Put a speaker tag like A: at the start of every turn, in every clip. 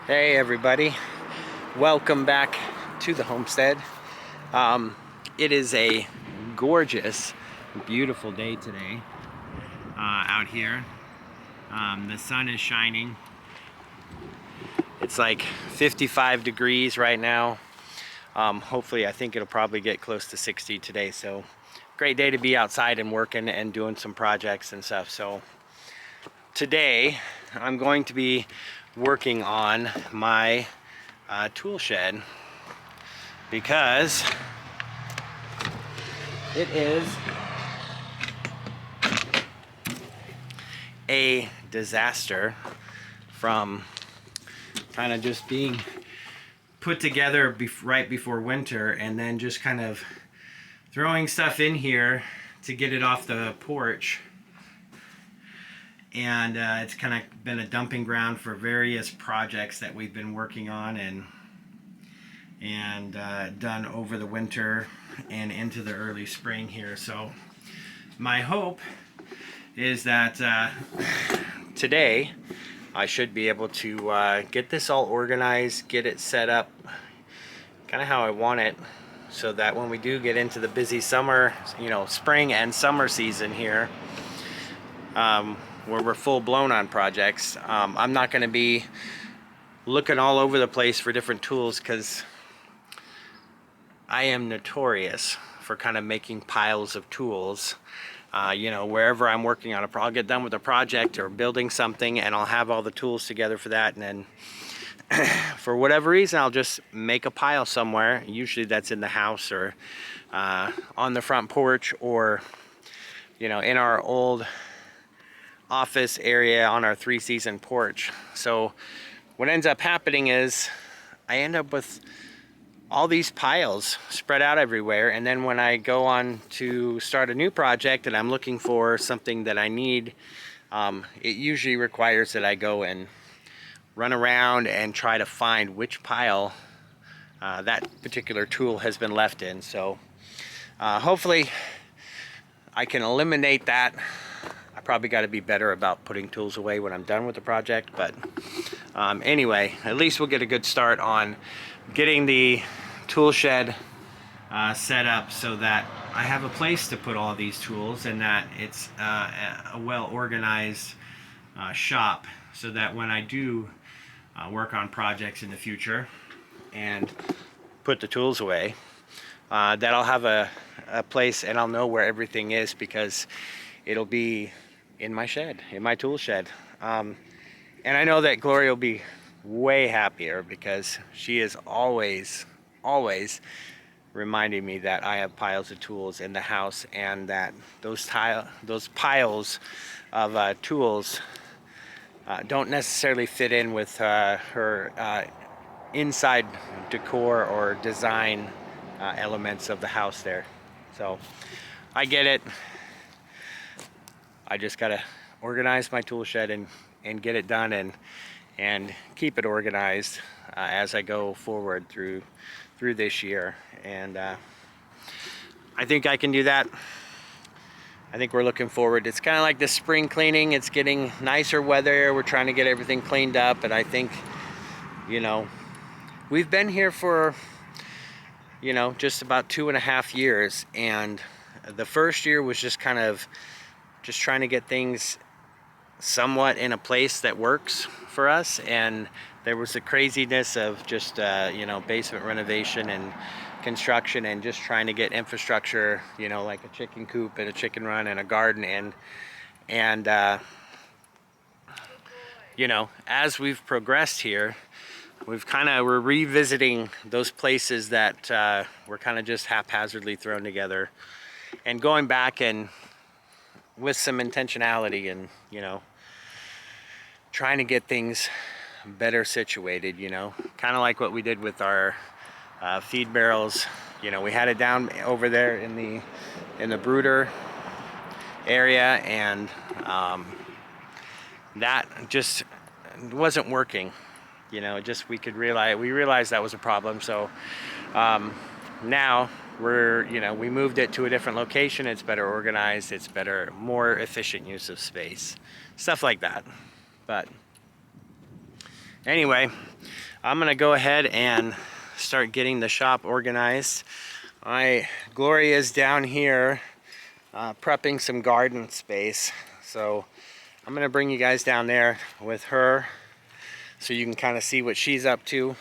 A: Hey everybody, welcome back to the homestead. It is a gorgeous, beautiful day today out here. The sun is shining. It's like 55 degrees right now. Hopefully, I think it'll probably get close to 60 today. So, great day to be outside and working and doing some projects and stuff. So, today I'm going to be working on my tool shed because it is a disaster from kind of just being put together right before winter and then just kind of throwing stuff in here to get it off the porch. And it's kind of been a dumping ground for various projects that we've been working on and done over the winter and into the early spring here. So my hope is that today I should be able to get this all organized, get it set up kind of how I want it, so that when we do get into the busy summer, spring and summer season here, where we're full blown on projects, I'm not going to be looking all over the place for different tools, because I am notorious for kind of making piles of tools. Wherever I'm working on I'll get done with a project or building something and I'll have all the tools together for that, and then for whatever reason I'll just make a pile somewhere. Usually that's in the house or on the front porch, or in our old office area on our 3-season porch. So what ends up happening is I end up with all these piles spread out everywhere, and then when I go on to start a new project and I'm looking for something that I need, it usually requires that I go and run around and try to find which pile that particular tool has been left in. So hopefully I can eliminate that. I probably got to be better about putting tools away when I'm done with the project, but anyway, at least we'll get a good start on getting the tool shed set up so that I have a place to put all these tools, and that it's a well organized shop, so that when I do work on projects in the future and put the tools away, that I'll have a place and I'll know where everything is, because it'll be in my shed, in my tool shed. And I know that Gloria will be way happier, because she is always reminding me that I have piles of tools in the house, and that those piles of tools don't necessarily fit in with her inside decor or design elements of the house there. So I get it. I just gotta organize my tool shed and get it done and keep it organized as I go forward through this year. And I think I can do that. I think we're looking forward. It's kind of like the spring cleaning. It's getting nicer weather. We're trying to get everything cleaned up, and I think we've been here for just about 2.5 years, and the first year was just kind of just trying to get things somewhat in a place that works for us. And there was the craziness of just basement renovation and construction, and just trying to get infrastructure, like a chicken coop and a chicken run and a garden in. And as we've progressed here, we're revisiting those places that were kind of just haphazardly thrown together, and going back and with some intentionality, and trying to get things better situated, kind of like what we did with our feed barrels. We had it down over there in the brooder area, and that just wasn't working. We realized that was a problem. So now we moved it to a different location. It's better organized. It's more efficient use of space, stuff like that. But Anyway, I'm gonna go ahead and start getting the shop organized. Gloria's down here prepping some garden space, so I'm gonna bring you guys down there with her so you can kind of see what she's up to,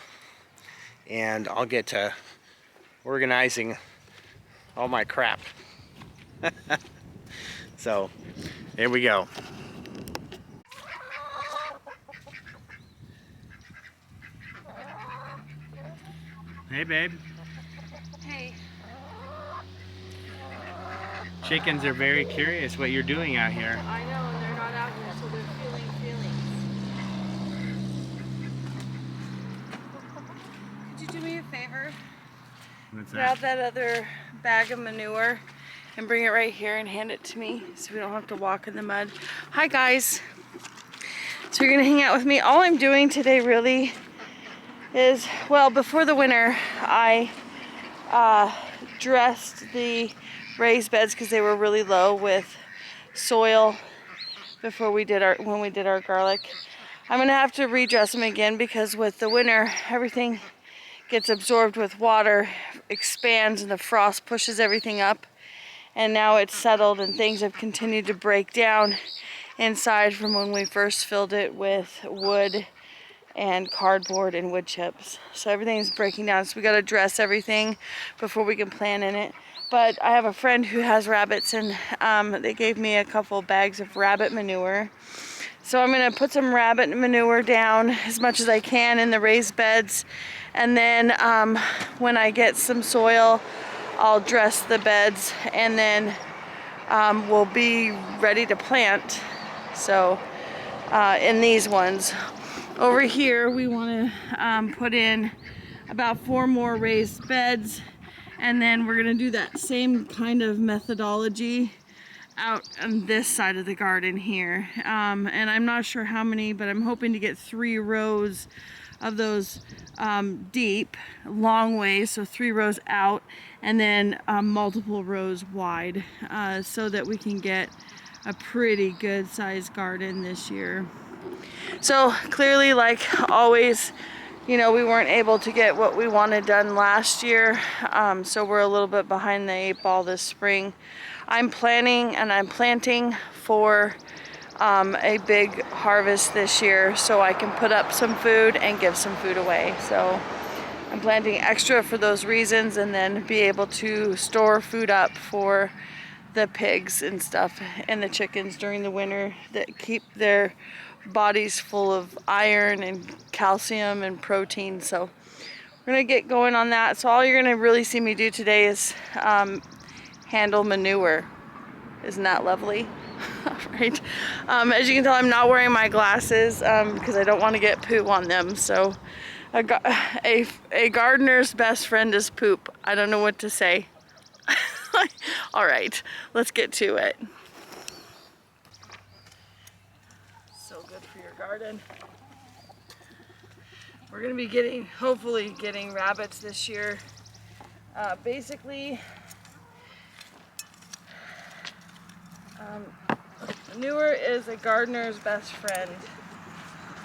A: and I'll get to organizing all my crap. So here we go. Hey babe.
B: Hey.
A: Chickens are very curious what you're doing out here.
B: I know, and they're not out here, so they're feeling feelings. Could you do me a favor?
A: What's
B: Grab that other bag of manure and bring it right here and hand it to me so we don't have to walk in the mud. Hi guys. So you're gonna hang out with me. All I'm doing today really is, well, before the winter, I dressed the raised beds because they were really low with soil before when we did our garlic. I'm gonna have to redress them again because with the winter, everything gets absorbed with water, expands, and the frost pushes everything up. And now it's settled and things have continued to break down inside from when we first filled it with wood and cardboard and wood chips. So everything's breaking down, so we gotta dress everything before we can plant in it. But I have a friend who has rabbits, and they gave me a couple bags of rabbit manure. So I'm gonna put some rabbit manure down as much as I can in the raised beds, and then when I get some soil, I'll dress the beds, and then we'll be ready to plant. So in these ones. Over here we want to put in about 4 more raised beds, and then we're going to do that same kind of methodology out on this side of the garden here. And I'm not sure how many, but I'm hoping to get 3 rows of those deep, long ways, so 3 rows out, and then multiple rows wide, so that we can get a pretty good sized garden this year. So clearly, like always, you know, we weren't able to get what we wanted done last year, so we're a little bit behind the 8 ball this spring. I'm planning and I'm planting for a big harvest this year so I can put up some food and give some food away. So I'm planting extra for those reasons, and then be able to store food up for the pigs and stuff and the chickens during the winter, that keep their bodies full of iron and calcium and protein. So we're gonna get going on that. So all you're gonna really see me do today is handle manure. Isn't that lovely? Right. As you can tell, I'm not wearing my glasses because I don't want to get poo on them. So a gardener's best friend is poop. I don't know what to say. All right, let's get to it. So good for your garden. We're gonna be hopefully getting rabbits this year. Basically, manure is a gardener's best friend,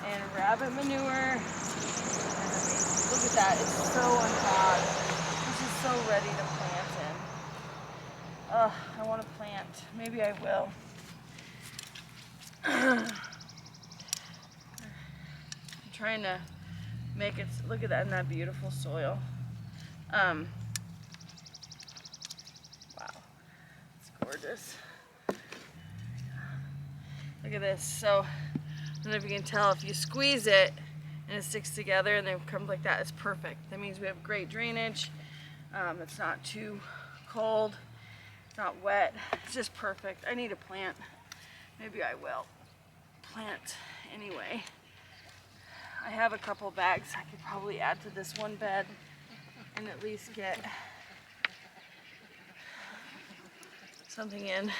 B: and rabbit manure, look at that, it's so unbad. This is so ready to plant in. I want to plant. Maybe I will. I'm trying to make it, look at that, in that beautiful soil. Wow, it's gorgeous. Look at this. So, I don't know if you can tell, if you squeeze it and it sticks together and then it comes like that, it's perfect. That means we have great drainage. It's not too cold, it's not wet, it's just perfect. I need a plant. Maybe I will plant anyway. I have a couple bags I could probably add to this one bed and at least get something in.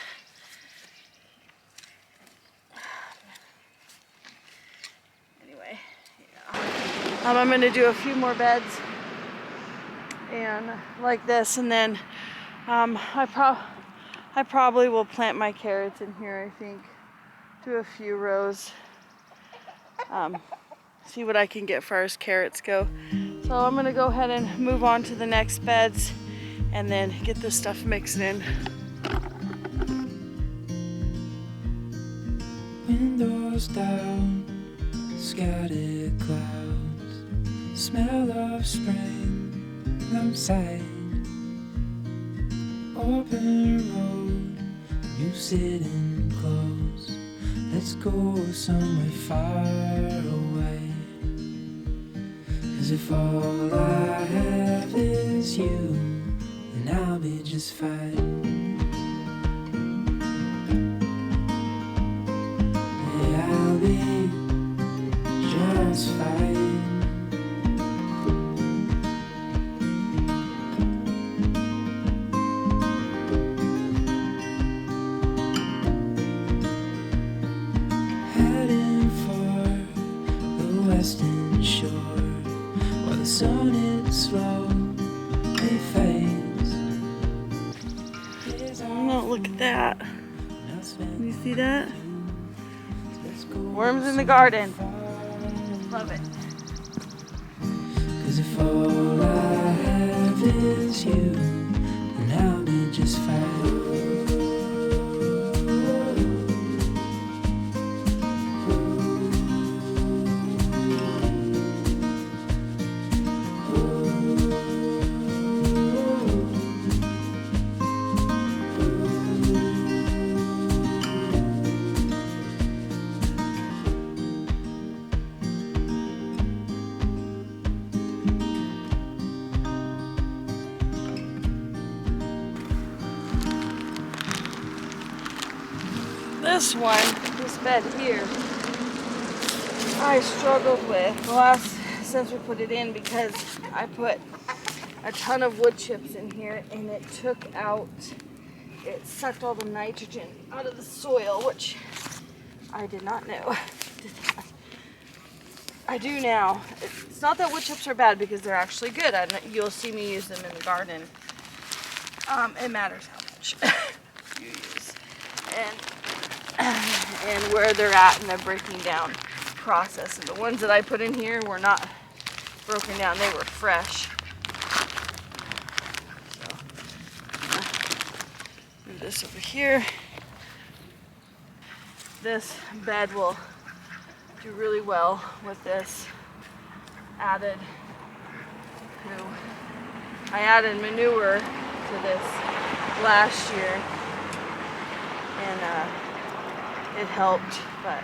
B: Anyway, yeah. I'm going to do a few more beds and like this, and then I probably will plant my carrots in here, I think. Do a few rows. see what I can get far as carrots go. So I'm gonna go ahead and move on to the next beds and then get this stuff mixed in.
C: Windows down, scattered clouds, smell of spring outside. Open road, you sitting close. Let's go somewhere far away. 'Cause if all I have is you, then I'll be just fine. Yeah, I'll be just fine. Heading for the western shore, while the sun it slowly fades.
B: Oh, look at that. Can you see that? Worms in the garden. Love it.
C: 'Cause if all I have is you, then I'll be just fine.
B: This one, this bed here, I struggled with since we put it in because I put a ton of wood chips in here and it sucked all the nitrogen out of the soil, which I did not know. I do now. It's not that wood chips are bad because they're actually good. You'll see me use them in the garden. It matters how much you use and where they're at in the breaking down process. And the ones that I put in here were not broken down, they were fresh. So, move this over here. This bed will do really well with this added poo. I added manure to this last year and it helped, but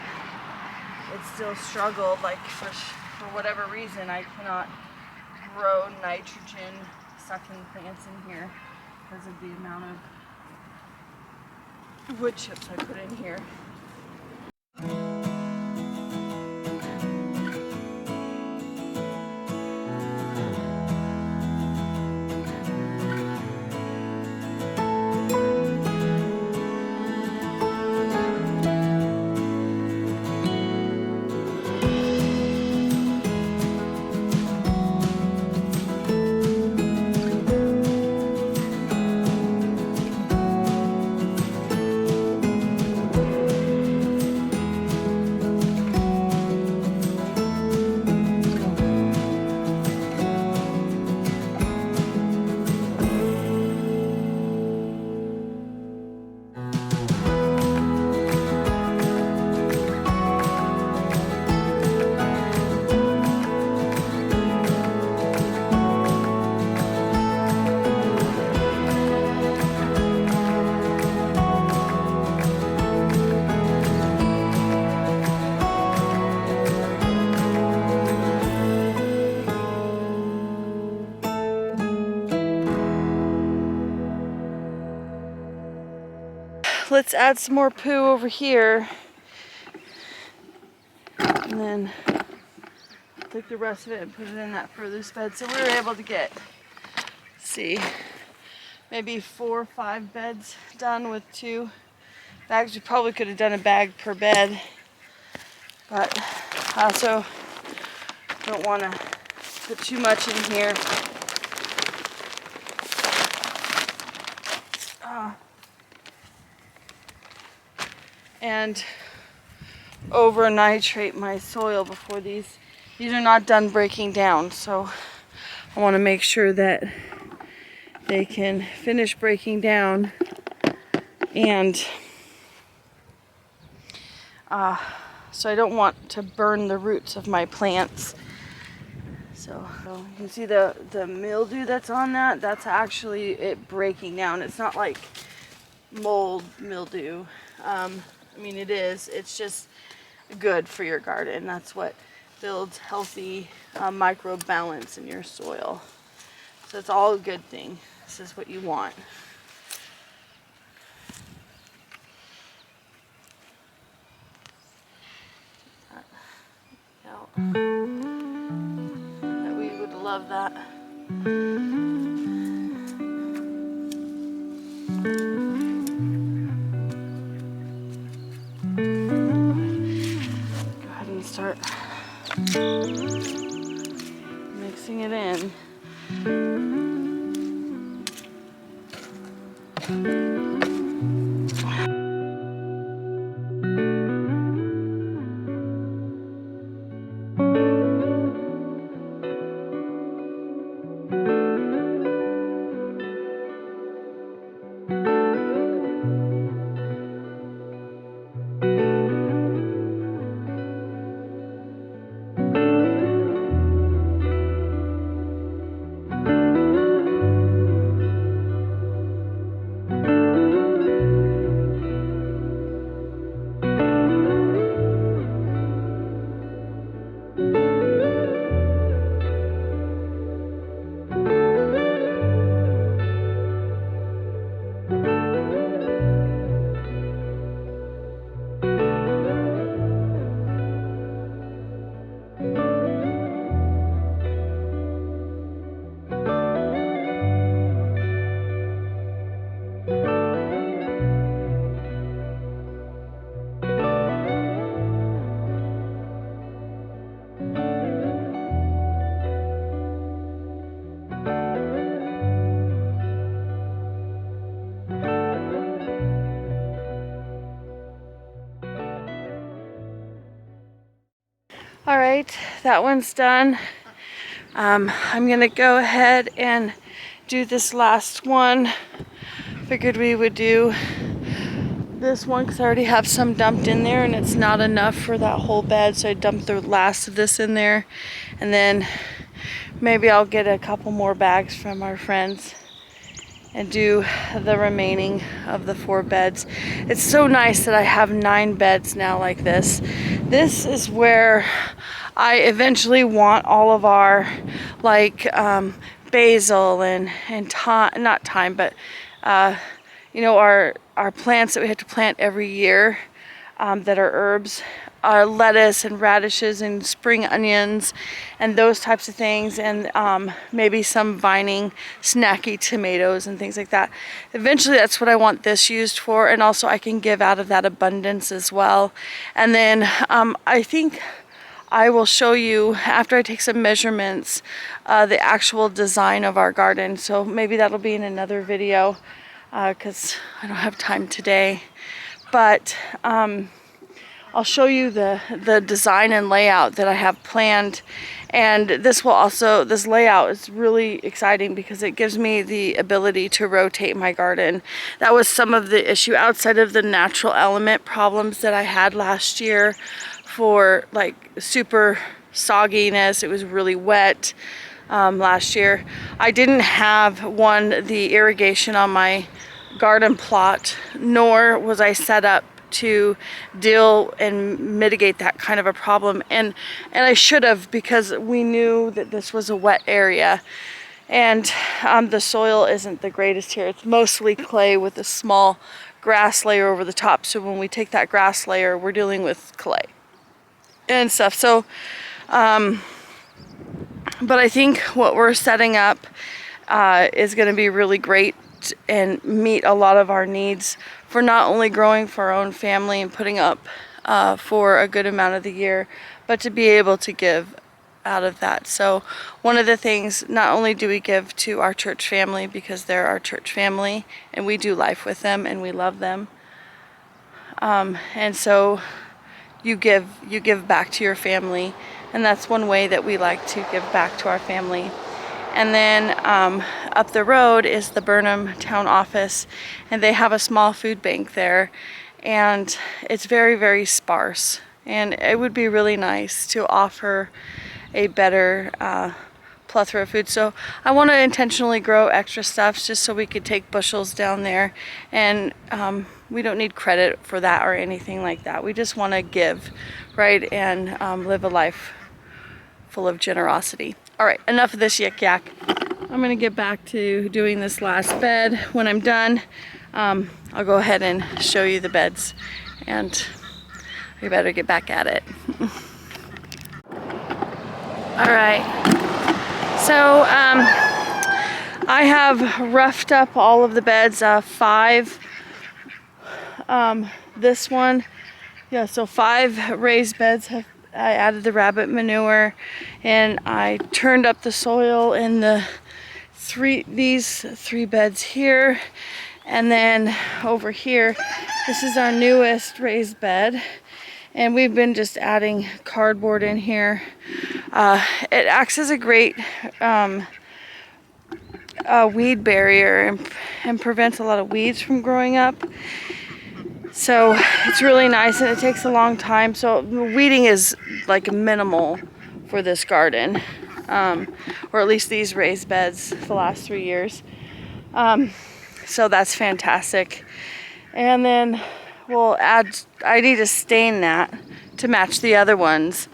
B: it still struggled. Like for whatever reason, I cannot grow nitrogen sucking plants in here because of the amount of wood chips I put in here. Let's add some more poo over here and then take the rest of it and put it in that furthest bed. So we were able to get, let's see, maybe 4 or 5 beds done with 2 bags. We probably could have done a bag per bed, but I also don't want to put too much in here. And over nitrate my soil before these these are not done breaking down, so I want to make sure that they can finish breaking down, and so I don't want to burn the roots of my plants. So you can see the mildew that's on that. That's actually it breaking down. It's not like mold mildew. I mean, it is. It's just good for your garden. That's what builds healthy microbe balance in your soil. So it's all a good thing. This is what you want. That we would love that. Go ahead and start mixing it in. All right, that one's done. I'm gonna go ahead and do this last one. Figured we would do this one because I already have some dumped in there and it's not enough for that whole bed, so I dumped the last of this in there, and then maybe I'll get a couple more bags from our friends and do the remaining of the 4 beds. It's so nice that I have 9 beds now like this. This is where I eventually want all of our basil and thyme, not thyme, but you know, our plants that we have to plant every year that are herbs. Lettuce and radishes and spring onions and those types of things, and maybe some vining snacky tomatoes and things like that. Eventually that's what I want this used for, and also I can give out of that abundance as well. And then I think I will show you, after I take some measurements, the actual design of our garden. So maybe that'll be in another video because I don't have time today, but I'll show you the design and layout that I have planned. And this layout is really exciting because it gives me the ability to rotate my garden. That was some of the issue outside of the natural element problems that I had last year for like super sogginess. It was really wet last year. I didn't have the irrigation on my garden plot, nor was I set up to deal and mitigate that kind of a problem, and I should have, because we knew that this was a wet area, and the soil isn't the greatest here. It's mostly clay with a small grass layer over the top, so when we take that grass layer, we're dealing with clay and stuff. So but I think what we're setting up is going to be really great and meet a lot of our needs for not only growing for our own family and putting up for a good amount of the year, but to be able to give out of that. So one of the things, not only do we give to our church family because they're our church family and we do life with them and we love them, and so you give back to your family And that's one way that we like to give back to our family. And then up the road is the Burnham town office, and they have a small food bank there, and it's very, very sparse. And it would be really nice to offer a better plethora of food. So I want to intentionally grow extra stuff just so we could take bushels down there, and we don't need credit for that or anything like that. We just want to give, right, and live a life full of generosity. All right, enough of this yik yak. I'm gonna get back to doing this last bed. When I'm done, I'll go ahead and show you the beds, and we better get back at it. All right, so I have roughed up all of the beds, 5, this one, yeah, so 5 raised beds. I added the rabbit manure, and I turned up the soil in these 3 beds here, and then over here, this is our newest raised bed, and we've been just adding cardboard in here. It acts as a great weed barrier and prevents a lot of weeds from growing up. So it's really nice, and it takes a long time. So weeding is like minimal for this garden, or at least these raised beds the last 3 years. So that's fantastic. And then we'll add, I need to stain that to match the other ones,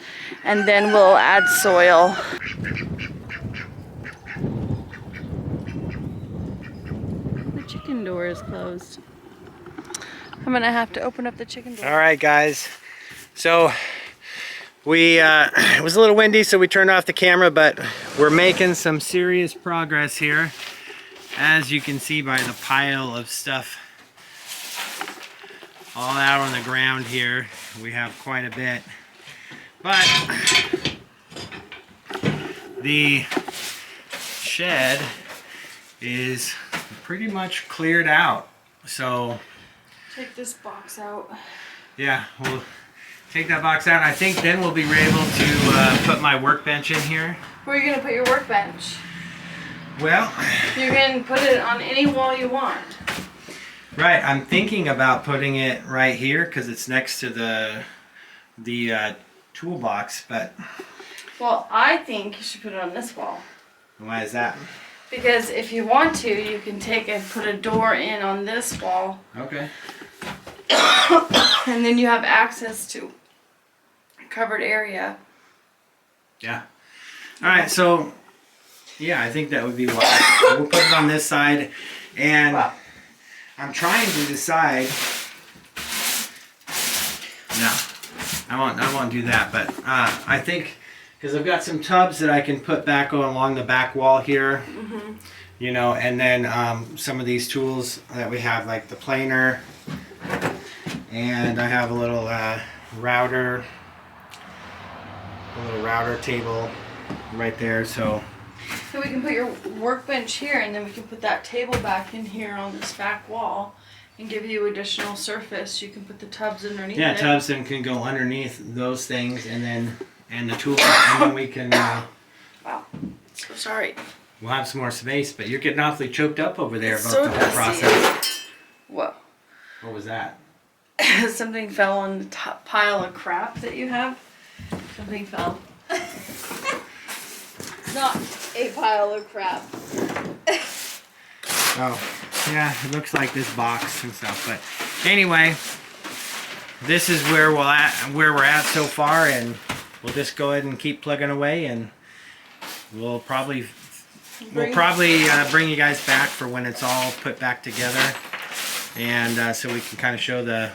B: and then we'll add soil. The chicken door is closed. I'm gonna have to open up the chicken door.
A: All right, guys. So it was a little windy, so we turned off the camera, but we're making some serious progress here. As you can see by the pile of stuff all out on the ground here, we have quite a bit. But the shed is pretty much cleared out. So
B: take this box out.
A: yeah, we'll take that box out. I think then we'll be able to put my workbench in here.
B: Where are you gonna put your workbench?
A: Well,
B: You can put it on any wall you want.
A: right, I'm thinking about putting it right here because it's next to the toolbox, but
B: Well, I think you should put it on this wall.
A: why is that?
B: Because if you want to, you can take and put a door in on this wall,
A: Okay.
B: and then you have access to a covered area.
A: Yeah. All right, so yeah, I think that would be wise. We'll put it on this side, and
B: Wow.
A: I'm trying to decide. No, I won't do that. But I think because I've got some tubs that I can put back along the back wall here, you know, and then some of these tools that we have, like the planer, and I have a little router table right there. So
B: we can put your workbench here, and then we can put that table back in here on this back wall and give you additional surface. You can put the tubs underneath
A: yeah,
B: it.
A: tubs then can go underneath those things, and the tools, and then we can
B: Wow, so sorry.
A: we'll have some more space. But you're getting awfully choked up over there
B: It's
A: about
B: so
A: the whole
B: dusty.
A: process.
B: Whoa.
A: What was that?
B: Something fell on the top pile of crap that you have. Something fell. Not a pile of crap.
A: Oh, yeah, it looks like this box and stuff. But anyway, this is where we're at so far, and we'll just go ahead and keep plugging away, and we'll probably bring you guys back for when it's all put back together, and so we can kind of show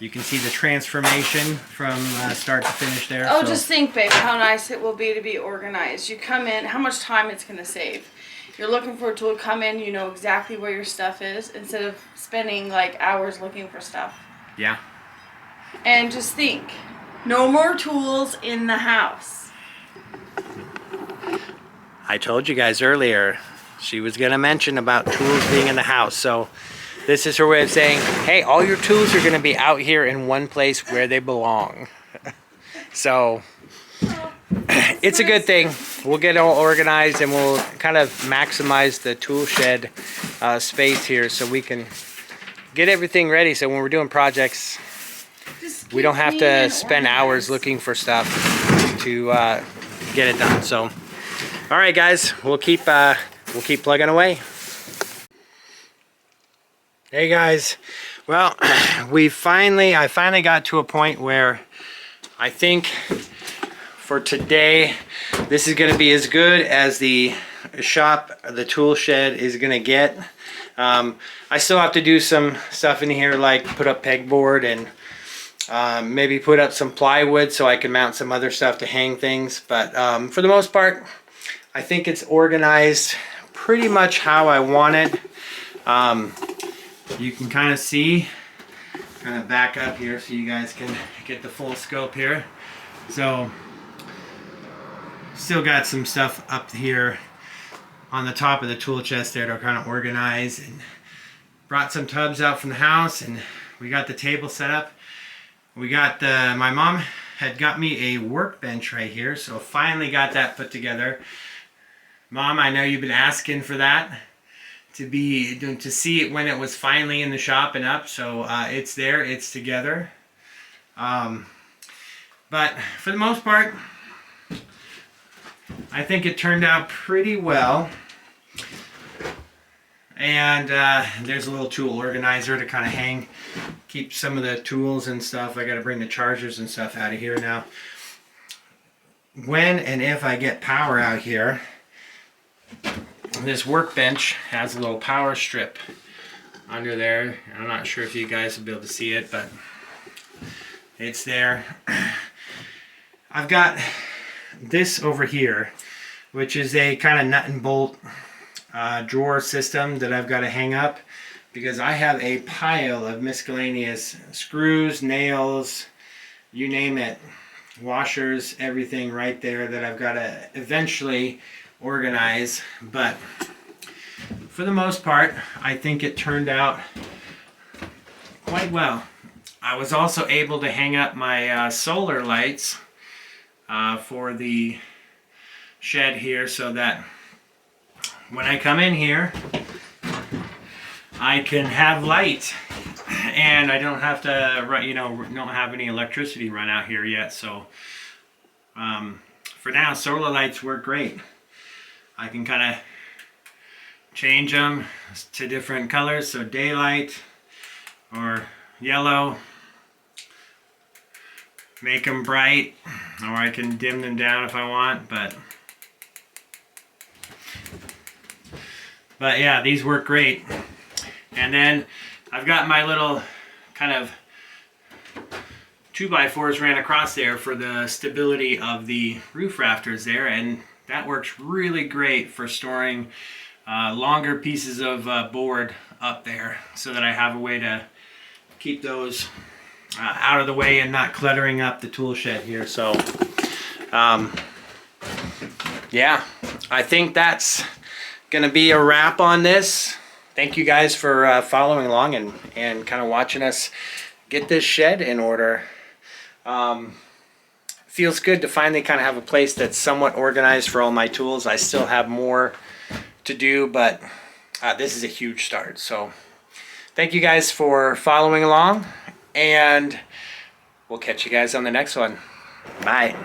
A: you can see the transformation from start to finish there.
B: Oh,
A: so.
B: just think, babe, how nice it will be to be organized. You come in, how much time it's going to save. You're looking for a tool, come in, you know exactly where your stuff is, instead of spending like hours looking for stuff.
A: Yeah.
B: And just think, no more tools in the house.
A: I told you guys earlier, she was going to mention about tools being in the house. So this is her way of saying, hey, all your tools are going to be out here in one place where they belong. So it's a good thing. We'll get all organized and we'll kind of maximize the tool shed space here so we can get everything ready. So when we're doing projects, we don't have to spend hours looking for stuff to get it done. So, all right, guys, we'll keep plugging away. Hey guys, well, I finally got to a point where I think for today, this is going to be as good as the tool shed is going to get. I still have to do some stuff in here, like put up pegboard and maybe put up some plywood so I can mount some other stuff to hang things. But for the most part, I think it's organized pretty much how I want it. You can kind of see, kind of back up here so you guys can get the full scope here. So, still got some stuff up here on the top of the tool chest there to kind of organize, and brought some tubs out from the house, and we got the table set up. We got my mom had got me a workbench right here, so finally got that put together. Mom, I know you've been asking for that to see it when it was finally in the shop and up, so it's there, it's together. But for the most part, I think it turned out pretty well. And there's a little tool organizer to kind of keep some of the tools and stuff. I got to bring the chargers and stuff out of here now. When and if I get power out here, this workbench has a little power strip under there. I'm not sure if you guys will be able to see it, but it's there. I've got this over here, which is a kind of nut and bolt drawer system that I've got to hang up, because I have a pile of miscellaneous screws, nails, you name it, washers, everything right there that I've got to eventually organize. But for the most part, I think it turned out quite well. I was also able to hang up my solar lights for the shed here, so that when I come in here, I can have light, and I don't have to, don't have any electricity run out here yet. So for now, solar lights work great. I can kind of change them to different colors, so daylight or yellow, make them bright, or I can dim them down if I want. But yeah, these work great. And then I've got my little kind of 2x4s ran across there for the stability of the roof rafters there, and that works really great for storing longer pieces of board up there, so that I have a way to keep those out of the way and not cluttering up the tool shed here. So yeah, I think that's gonna be a wrap on this. Thank you guys for following along and kind of watching us get this shed in order. Feels good to finally kind of have a place that's somewhat organized for all my tools. I still have more to do, but this is a huge start. So thank you guys for following along, and we'll catch you guys on the next one. Bye.